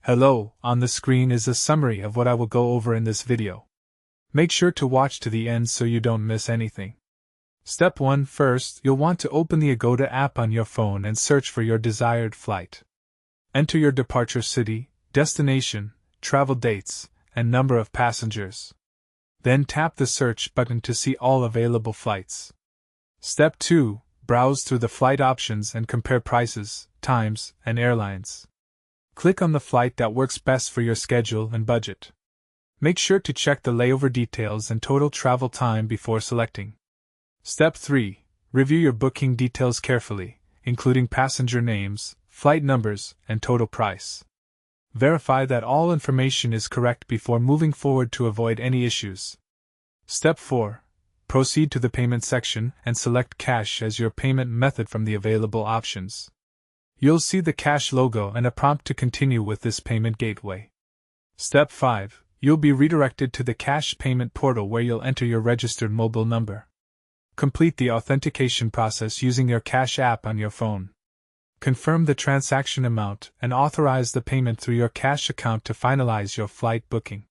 Hello, on the screen is a summary of what I will go over in this video. Make sure to watch to the end so you don't miss anything. Step 1. First, you'll want to open the AGODA app on your phone and search for your desired flight. Enter your departure city, destination, travel dates, and number of passengers. Then tap the search button to see all available flights. Step 2. Browse through the flight options and compare prices, times, and airlines. Click on the flight that works best for your schedule and budget. Make sure to check the layover details and total travel time before selecting. Step 3. Review your booking details carefully, including passenger names, flight numbers, and total price. Verify that all information is correct before moving forward to avoid any issues. Step 4. Proceed to the payment section and select cash as your payment method from the available options. You'll see the cash logo and a prompt to continue with this payment gateway. Step 5. You'll be redirected to the cash payment portal where you'll enter your registered mobile number. Complete the authentication process using your GCASH app on your phone. Confirm the transaction amount and authorize the payment through your GCASH account to finalize your flight booking.